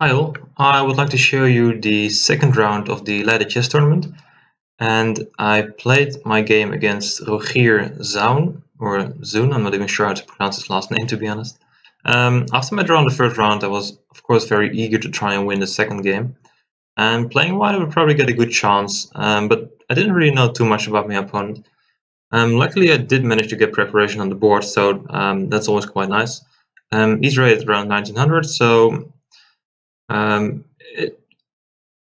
Hi all, I would like to show you the second round of the Leiden Chess Tournament, and I played my game against Rogier Zoun, or Zoun, I'm not even sure how to pronounce his last name to be honest. After my draw in the first round, I was of course very eager to try and win the second game, and playing white I would probably get a good chance, but I didn't really know too much about my opponent. Luckily I did manage to get preparation on the board, so that's always quite nice. He's rated around 1900, so it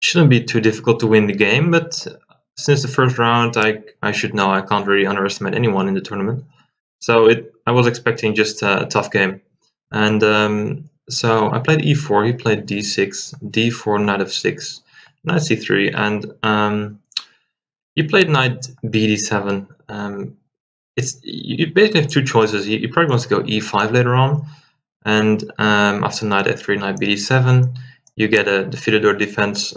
shouldn't be too difficult to win the game, but since the first round, I should know I can't really underestimate anyone in the tournament. So I was expecting just a tough game, and so I played e4. He played d6, d4, knight f6, knight c3, and he played knight bd7. You basically have two choices. He probably wants to go e5 later on, and after knight f3, knight bd7, you get a defeated defense,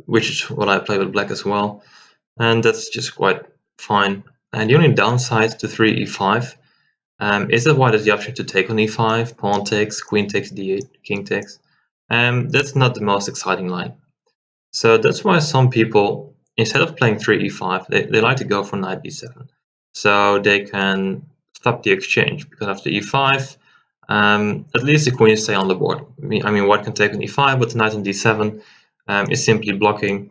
which is what I play with black as well, and that's just quite fine. And the only downside to 3 e5 is that white has the option to take on e5, pawn takes, queen takes d8, king takes. That's not the most exciting line. So that's why some people, instead of playing 3 e5, they like to go for knight b7. So they can stop the exchange, because after e5, at least the queen stay on the board. I mean, white can take on e5, but the knight on d7 is simply blocking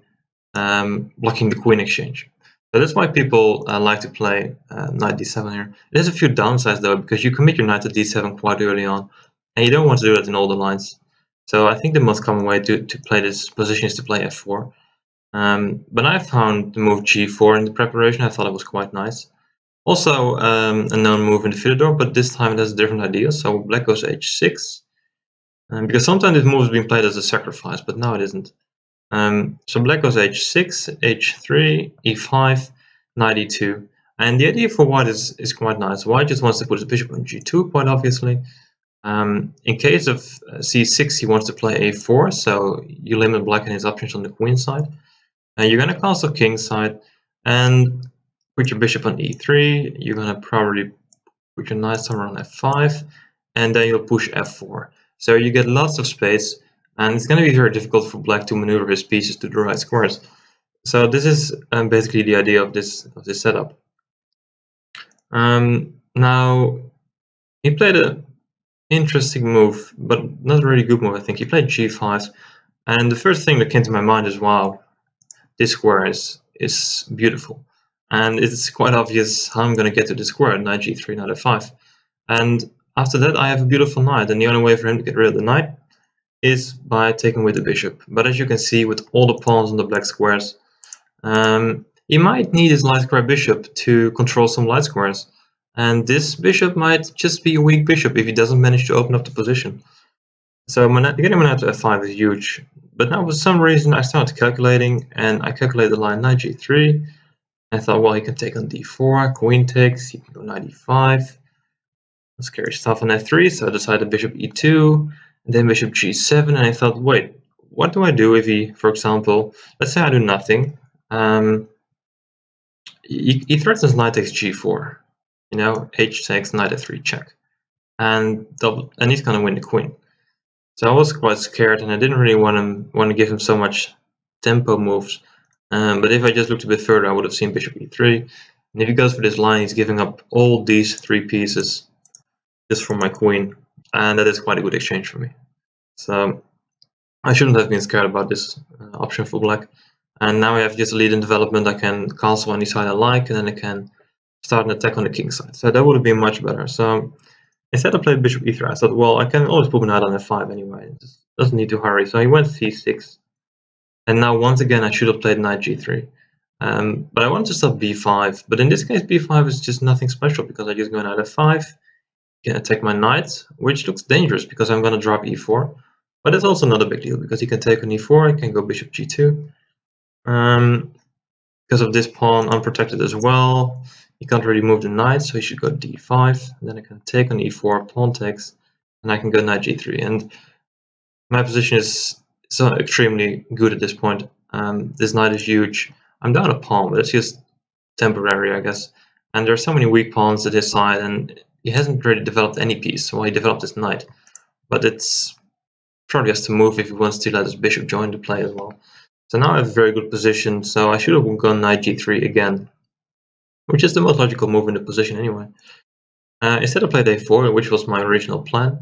the queen exchange. So that's why people like to play knight d7 here. There's a few downsides though, because you commit your knight to d7 quite early on, and you don't want to do that in all the lines. So I think the most common way to play this position is to play f4. But I found the move g4 in the preparation. I thought it was quite nice. Also a known move in the Philidor, but this time it has a different idea. So black goes h6, because sometimes this move has been played as a sacrifice, but now it isn't. So black goes h6, h3, e5, knight e2. And the idea for white is quite nice. White just wants to put his bishop on g2, quite obviously. In case of c6, he wants to play a4, so you limit black and his options on the queen side. And you're going to castle king side, and put your bishop on e3. You're going to probably put your knight somewhere on f5, and then you'll push f4. So you get lots of space, and it's going to be very difficult for black to maneuver his pieces to the right squares. So this is basically the idea of this setup. Now he played an interesting move, but not a really good move. I think he played g5, and the first thing that came to my mind is, wow, this square is beautiful, and it's quite obvious how I'm going to get to the square, knight g3, knight f5. And after that I have a beautiful knight, and the only way for him to get rid of the knight is by taking with the bishop. But as you can see, with all the pawns on the black squares, he might need his light square bishop to control some light squares, and this bishop might just be a weak bishop if he doesn't manage to open up the position. So getting my knight to f5 is huge. But now for some reason I started calculating, and I calculated the line knight g3. I thought, well, he can take on d4, queen takes, he can go knight e5. Scary stuff on f3, so I decided bishop e2, and then bishop g7, and I thought, wait, what do I do if he, for example, let's say I do nothing. He threatens knight takes g4, you know, h takes, knight f3 check, and he's gonna win the queen. So I was quite scared, and I didn't really want to give him so much tempo moves. But if I just looked a bit further, I would have seen bishop e3. And if he goes for this line, he's giving up all these three pieces just for my queen, and that is quite a good exchange for me. So I shouldn't have been scared about this option for black. And now I have just a lead in development. I can castle any side I like, and then I can start an attack on the king side. So that would have been much better. So instead I played bishop e3. I thought, well, I can always put my knight on f5 anyway. It just doesn't need to hurry. So he went c6. And now once again I should have played knight g3. But I wanted to stop b5. But in this case b5 is just nothing special, because I just go knight f5, can attack my knight, which looks dangerous because I'm going to drop e4. But it's also not a big deal, because he can take on e4, I can go bishop g2. Because of this pawn unprotected as well, he can't really move the knight, so he should go d5. And then I can take on e4, pawn takes, and I can go knight g3. And my position is so extremely good at this point. This knight is huge. I'm down a pawn, but it's just temporary, I guess. And there are so many weak pawns at his side, and he hasn't really developed any piece. Well, he developed his knight, but it's probably has to move if he wants to let his bishop join the play as well. So now I have a very good position, so I should have gone knight g3 again, which is the most logical move in the position anyway. Instead I played a4, which was my original plan.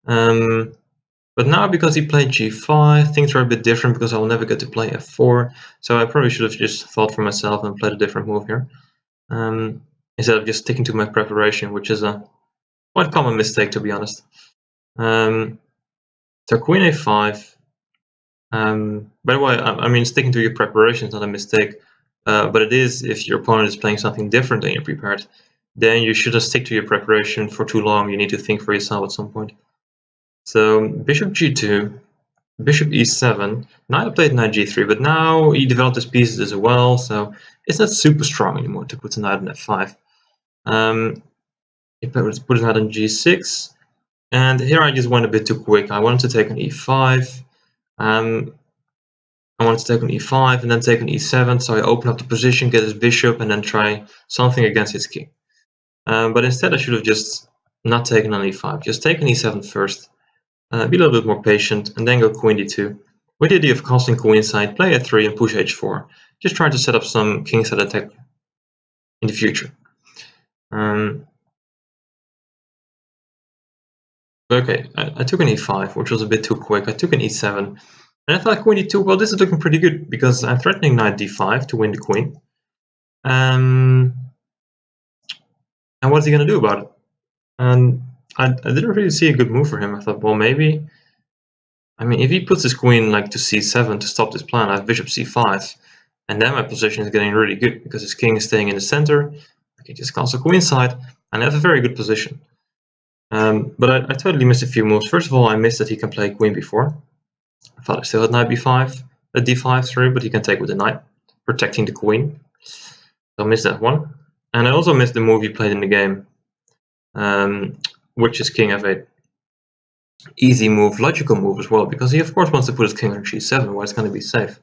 But now because he played g5, things are a bit different because I will never get to play f4, so I probably should have just thought for myself and played a different move here. Instead of just sticking to my preparation, which is a quite common mistake, to be honest. So queen a5. By the way, I mean, sticking to your preparation is not a mistake, but it is if your opponent is playing something different than you prepared. Then you shouldn't stick to your preparation for too long. You need to think for yourself at some point. So bishop g2, bishop e7. Now I played knight g3, but now he developed his pieces as well, so it's not super strong anymore to put a knight on f5. He put a knight on g6, and here I just went a bit too quick. I wanted to take on e5. I wanted to take on e5 and then take on e7, so I open up the position, get his bishop, and then try something against his king. But instead I should have just not taken on e5, just taken e7 first, be a little bit more patient, and then go queen d2. With the idea of casting queenside, play a3 and push h4. Just trying to set up some kingside attack in the future. Okay, I took an e5, which was a bit too quick. I took an e7. And I thought queen d2, well, this is looking pretty good because I'm threatening knight d5 to win the queen. And what is he going to do about it? And I didn't really see a good move for him. I thought, well, maybe... I mean, if he puts his queen like to c7 to stop this plan, I have bishop c5. And then my position is getting really good because his king is staying in the center. I can just castle queenside, and I have a very good position. But I totally missed a few moves. First of all, I missed that he can play queen b4. I thought I still had knight b5, d5, sorry, but he can take with the knight, protecting the queen. So I missed that one. And I also missed the move he played in the game, which is king f8. Easy move, logical move as well, because he of course wants to put his king on g7, where it's going to be safe.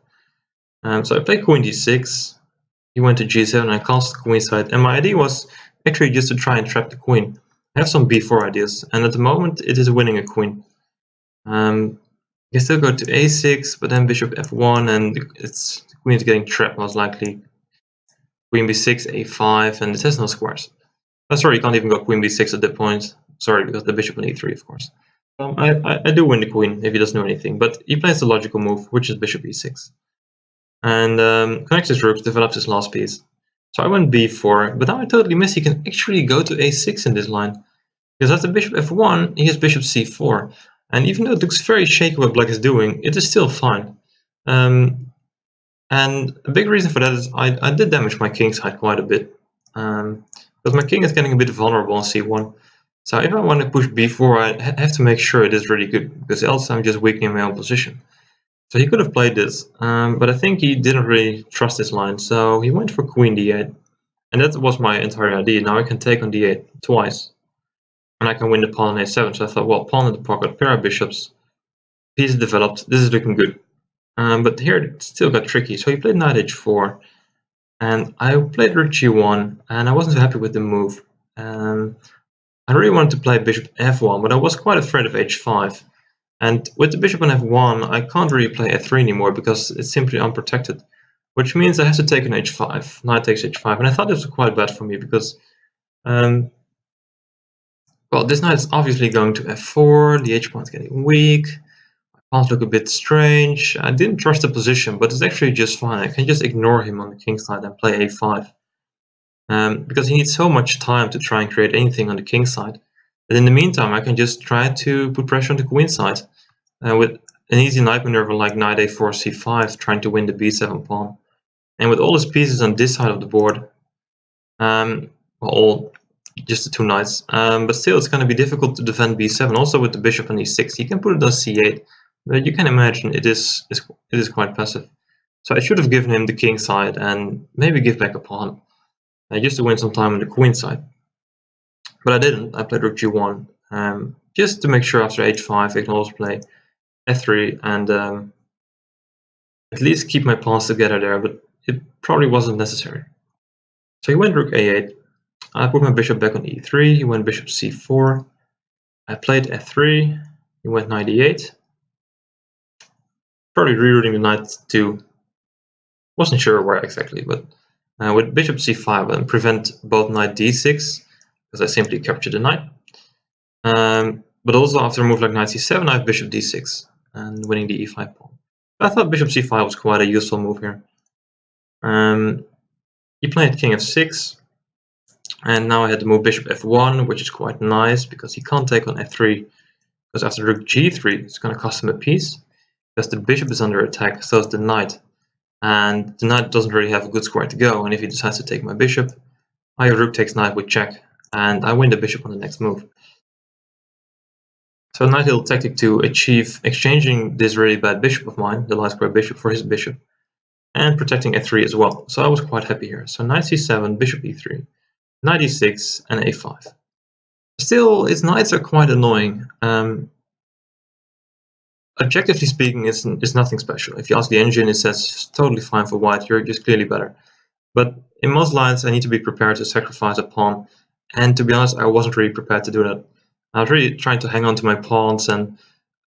So I played queen d6, he went to g7, and I castled queenside, and my idea was actually just to try and trap the queen. I have some b4 ideas, and at the moment it is winning a queen. You can still go to a6, but then bishop f1, and the queen is getting trapped most likely. Queen b6, a5, and it has no squares. Oh, sorry, you can't even go queen b6 at that point. Sorry, because the bishop on e3, of course. I do win the queen if he doesn't do anything, but he plays the logical move, which is bishop e6. And connects his rooks, develops his last piece. So I went b4, but now I totally missed he can actually go to a6 in this line. Because after bishop f1, he has bishop c4. And even though it looks very shaky what black is doing, it is still fine. And a big reason for that is I did damage my king side quite a bit. Because my king is getting a bit vulnerable on c1. So if I want to push b4, I have to make sure it is really good, because else I'm just weakening my own position. So he could have played this, but I think he didn't really trust this line, so he went for queen d8. And that was my entire idea. Now I can take on d8 twice, and I can win the pawn on a7. So I thought, well, pawn in the pocket, pair of bishops, piece developed, this is looking good. But here it still got tricky, so he played knight h4, and I played rook g1, and I wasn't so happy with the move. I really wanted to play bishop f1, but I was quite afraid of h5. And with the bishop on f1, I can't really play f3 anymore because it's simply unprotected. Which means I have to take on h5, knight takes h5. And I thought this was quite bad for me because, well, this knight is obviously going to f4, the h pawn is getting weak, my pawns look a bit strange. I didn't trust the position, but it's actually just fine. I can just ignore him on the king side and play a5. Because he needs so much time to try and create anything on the king side. But in the meantime, I can just try to put pressure on the queen side. With an easy knight maneuver like knight a4, c5, trying to win the b7 pawn. And with all his pieces on this side of the board, well, just the two knights, but still it's going to be difficult to defend b7. Also with the bishop on e6, you can put it on c8, but you can imagine it is quite passive. So I should have given him the king side and maybe give back a pawn. Just to win some time on the queen side. But I didn't. I played rook g1, just to make sure after h5 I can also play f3 and at least keep my pawns together there, but it probably wasn't necessary. So he went rook a8, I put my bishop back on e3, he went bishop c4, I played f3, he went knight e8, probably rerouting the knight to, wasn't sure where exactly, but with bishop c5 and prevent both knight d6, because I simply capture the knight. But also after a move like knight c7, I have bishop d6 and winning the e5 pawn. I thought bishop c5 was quite a useful move here. He played king f6, and now I had to move bishop f1, which is quite nice because he can't take on f3, because after rook g3, it's going to cost him a piece, because the bishop is under attack, so is the knight. And the knight doesn't really have a good square to go, and if he decides to take my bishop, I have rook takes knight with check, and I win the bishop on the next move. So knight hill tactic to achieve exchanging this really bad bishop of mine, the light square bishop, for his bishop, and protecting f3 as well. So I was quite happy here. So knight c7, bishop e3, knight e6, and a5. Still, his knights are quite annoying. Objectively speaking, it's nothing special. If you ask the engine, it says totally fine for white, you're just clearly better. But in most lines, I need to be prepared to sacrifice a pawn, and to be honest, I wasn't really prepared to do that. I was really trying to hang on to my pawns and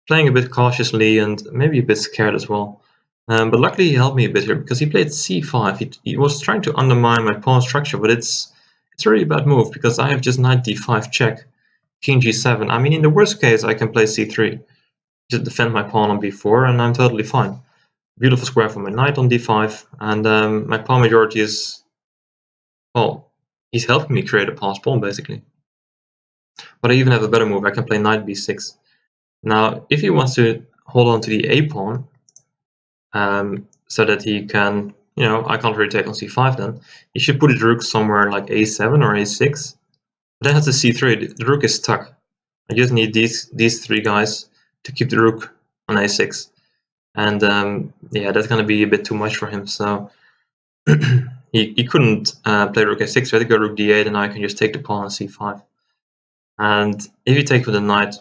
playing a bit cautiously and maybe a bit scared as well. But luckily he helped me a bit here because he played c5. He was trying to undermine my pawn structure, but it's a really bad move because I have just knight d5 check, king g7. I mean, in the worst case, I can play c3, just defend my pawn on b4, and I'm totally fine. Beautiful square for my knight on d5, and my pawn majority is, well, he's helping me create a pass pawn basically. But I even have a better move. I can play knight b6. Now, if he wants to hold on to the a pawn, so that he can, I can't really take on c5 then, he should put his rook somewhere like a7 or a6. But then has the c3, the rook is stuck. I just need these three guys to keep the rook on a6. And yeah, that's going to be a bit too much for him. So he couldn't play rook a6, so I had to go rook d8, and now I can just take the pawn on c5. And if you take with the knight,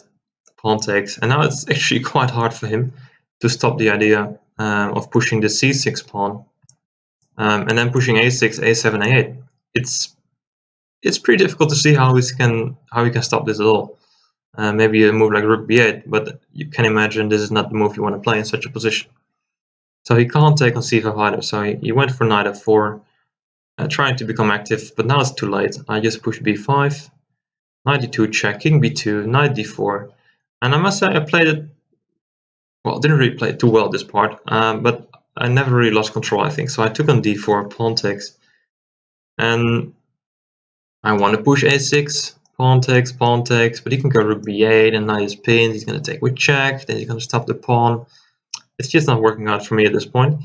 the pawn takes, and now it's actually quite hard for him to stop the idea of pushing the c6 pawn, and then pushing a6, a7, a8. It's pretty difficult to see how he can stop this at all. Maybe a move like rook b8, but you can imagine this is not the move you want to play in such a position. So he can't take on c5 either, so he went for knight f4, trying to become active, but now it's too late. I just push b5, knight d2 check, king b2, knight d4, and I must say I played it, well, didn't really play it too well this part, but I never really lost control, I think. So I took on d4, pawn takes, and I want to push a6, pawn takes, but he can go rook b8, and knight is pinned, he's going to take with check, then he's going to stop the pawn. It's just not working out for me at this point.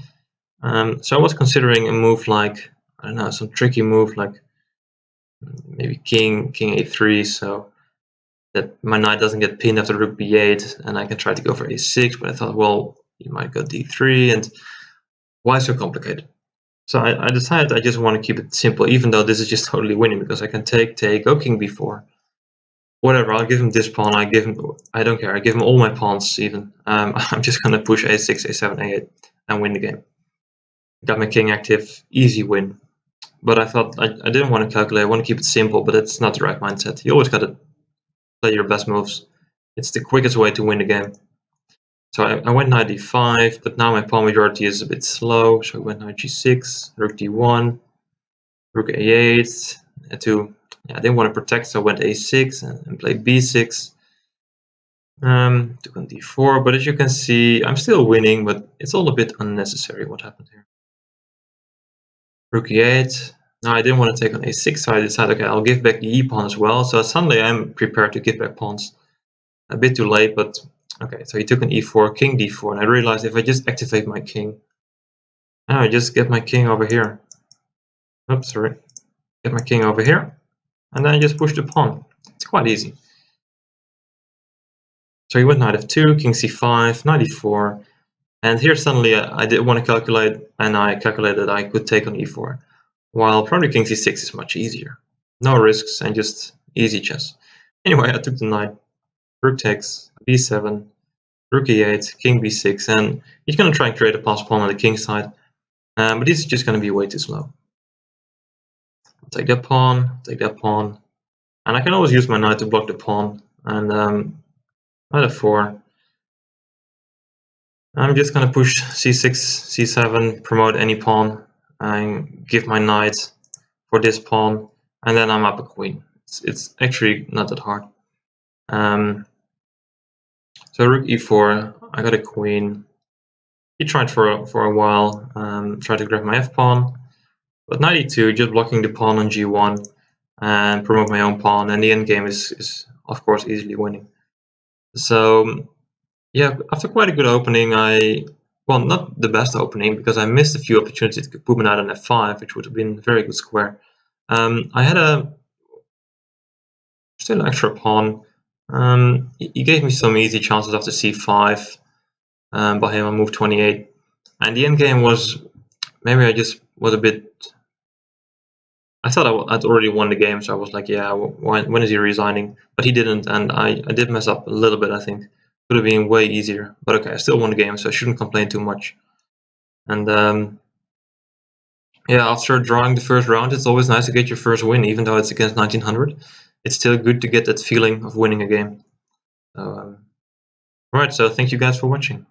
So I was considering a move like, I don't know, some tricky move like maybe king a3, so that my knight doesn't get pinned after rook b8, and I can try to go for a6, but I thought, well, you might go d3, and why so complicated? So I decided I just want to keep it simple, even though this is just totally winning, because I can take, go king b4. Whatever, I'll give him this pawn, I don't care, I give him all my pawns even. I'm just going to push a6, a7, a8, and win the game. Got my king active, easy win. But I thought, I didn't want to calculate, I want to keep it simple, but it's not the right mindset. You always got to play your best moves. It's the quickest way to win the game. So I went knight d5, but now my pawn majority is a bit slow, so I went knight g6, rook d1, rook a8, I didn't want to protect, so I went a6 and played b6. Took on d4, but as you can see, I'm still winning, but it's all a bit unnecessary what happened here. Rook e8. Now I didn't want to take on a6, so I decided, okay, I'll give back the e pawn as well. So suddenly I'm prepared to give back pawns. A bit too late, but okay. So he took an e4, king d4, and I realized if I just activate my king, I just get my king over here. Oops, sorry. Get my king over here, and then I just push the pawn. It's quite easy. So he went knight f2, king c5, knight e4, and here suddenly I did want to calculate, and I calculated I could take on e4, while probably king c6 is much easier. No risks and just easy chess. Anyway, I took the knight, rook takes, b7, rook e8, king b6, and he's going to try and create a pass pawn on the king side, but this is just going to be way too slow. I'll take that pawn, and I can always use my knight to block the pawn, and knight f4. I'm just gonna push c6, c7, promote any pawn, and give my knight for this pawn, and then I'm up a queen. It's actually not that hard. So rook e4, I got a queen. He tried for a while, tried to grab my f pawn, but knight e2, just blocking the pawn on g1 and promote my own pawn, and the endgame is of course easily winning. So yeah, after quite a good opening, well, not the best opening, because I missed a few opportunities to put my knight on f5, which would have been a very good square. I had still an extra pawn. He gave me some easy chances after c5 by him on move 28. And the endgame was, maybe I just was a bit, I thought I'd already won the game, so I was like, yeah, when is he resigning? But he didn't, and I did mess up a little bit, I think. Could have been way easier. But okay, I still won the game, so I shouldn't complain too much. And yeah, after drawing the first round, it's always nice to get your first win, even though it's against 1900. It's still good to get that feeling of winning a game. So, right, so thank you guys for watching.